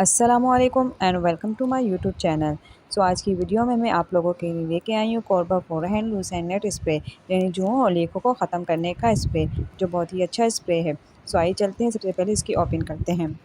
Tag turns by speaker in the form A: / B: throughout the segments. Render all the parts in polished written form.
A: अस्सलामुअलैकुम and welcome to my YouTube channel. आज की वीडियो में मैं आप लोगों के लिए लेके आई हूँ कॉर्बा forehand loose and net spray, यानी जुओं और लीकों को ख़त्म करने का स्प्रे, जो बहुत ही अच्छा स्प्रे है। आइए चलते हैं, सबसे पहले इसकी ओपन करते हैं।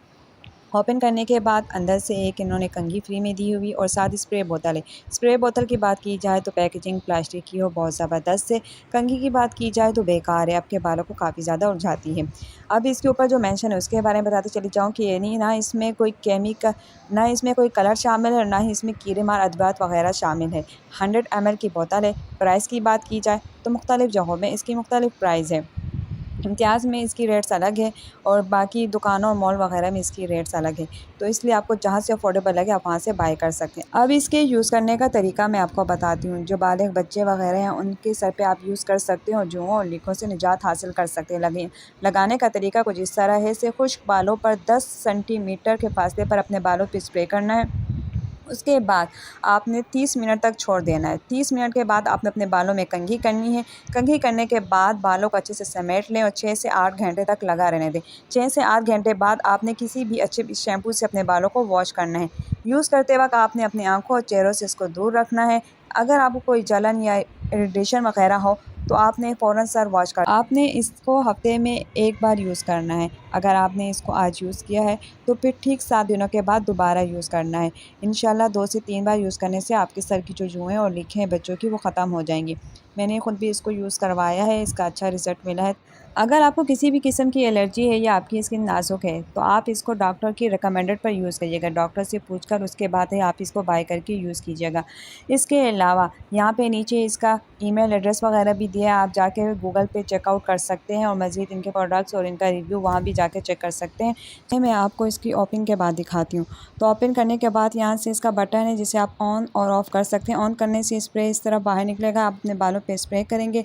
A: ओपन करने के बाद अंदर से एक इन्होंने कंघी फ्री में दी हुई और साथ स्प्रे बोतल है। स्प्रे बोतल की बात की जाए तो पैकेजिंग प्लास्टिक की हो, बहुत ज़बरदस्त है। कंघी की बात की जाए तो बेकार है, आपके बालों को काफ़ी ज़्यादा उलझाती है। अब इसके ऊपर जो मेंशन है उसके बारे में बताते चली जाऊँ कि ये नहीं, ना इसमें कोई केमिकल, ना इसमें कोई कलर शामिल है, ना ही इसमें कीड़े मार अद्वियात वगैरह शामिल है। 100 ml की बोतल है। प्राइस की बात की जाए तो मुख्तलिफ़ जगहों में इसकी मुख्तलिफ़ प्राइस है। इम्तियाज़ में इसकी रेट्स अलग है और बाकी दुकानों और मॉल वगैरह में इसकी रेट्स अलग है, तो इसलिए आपको जहाँ से अफोर्डेबल लगे आप वहाँ से बाय कर सकते हैं। अब इसके यूज़ करने का तरीका मैं आपको बताती हूँ। जो बालिग बच्चे वगैरह हैं उनके सर पे आप यूज़ कर सकते हैं और जुओं और लीकों से निजात हासिल कर सकते हैं। लगाने का तरीका कुछ इस तरह है। इसे खुश्क बालों पर 10 सेंटीमीटर के फासले पर अपने बालों पर स्प्रे करना है। उसके बाद आपने 30 मिनट तक छोड़ देना है। 30 मिनट के बाद आपने अपने बालों में कंघी करनी है। कंघी करने के बाद बालों को अच्छे से समेट लें और 6 से 8 घंटे तक लगा रहने दें। 6 से 8 घंटे बाद आपने किसी भी अच्छे शैम्पू से अपने बालों को वॉश करना है। यूज़ करते वक्त आपने अपनी आँखों और चेहरों से इसको दूर रखना है। अगर आपको कोई जलन या इरिटेशन वगैरह हो तो आपने फ़ौरन सर वॉश कर, आपने इसको हफ्ते में एक बार यूज़ करना है। अगर आपने इसको आज यूज़ किया है तो फिर ठीक 7 दिनों के बाद दोबारा यूज़ करना है। इंशाल्लाह 2 से 3 बार यूज़ करने से आपके सर की जो जुएँ और लीकें हैं बच्चों की, वो ख़त्म हो जाएंगी। मैंने खुद भी इसको यूज़ करवाया है, इसका अच्छा रिज़ल्ट मिला है। अगर आपको किसी भी किस्म की एलर्जी है या आपकी स्किन नाजुक है तो आप इसको डॉक्टर की रिकमेंडेड पर यूज़ करिएगा। डॉक्टर से पूछकर उसके बाद ही आप इसको बाय करके यूज़ कीजिएगा। इसके अलावा यहाँ पे नीचे इसका ईमेल एड्रेस वगैरह भी दिया है, आप जाके गूगल पे चेकआउट कर सकते हैं और मज़ीद इनके प्रोडक्ट्स और इनका रिव्यू वहाँ भी जाके चेक कर सकते हैं। मैं आपको इसकी ओपन के बाद दिखाती हूँ। तो ओपन करने के बाद यहाँ से इसका बटन है जिसे आप ऑन और ऑफ़ कर सकते हैं। ऑन करने से स्प्रे इस तरह बाहर निकलेगा, आप अपने बालों पे स्प्रे करेंगे।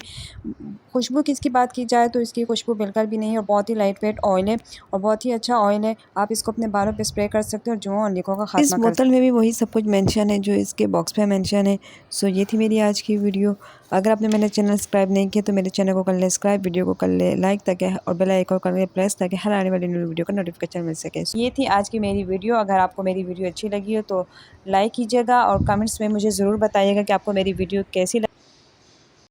A: खुशबू की इसकी बात की जाए तो इसकी खुशबू बिल्कुल भी नहीं है और बहुत ही लाइट वेट ऑयल है और बहुत ही अच्छा ऑयल है। आप इसको अपने बालों पे स्प्रे कर सकते हो और जुओं और लीकों का खात्मा। इस बोतल में भी वही सब कुछ मेंशन है जो इसके बॉक्स पे मेंशन है। ये थी मेरी आज की वीडियो। अगर आपने मेरा चैनल सब्सक्राइब नहीं किया तो मेरे चैनल को कर ले सब्सक्राइब, वीडियो को कर ले लाइक ताकि, और बेल आइकन कर ले प्रेस ताकि हर आने वाली न्यू वीडियो का नोटिफिकेशन मिल सके। ये थी आज की मेरी वीडियो। अगर आपको मेरी वीडियो अच्छी लगी हो तो लाइक कीजिएगा और कमेंट्स में मुझे ज़रूर बताइएगा कि आपको मेरी वीडियो कैसी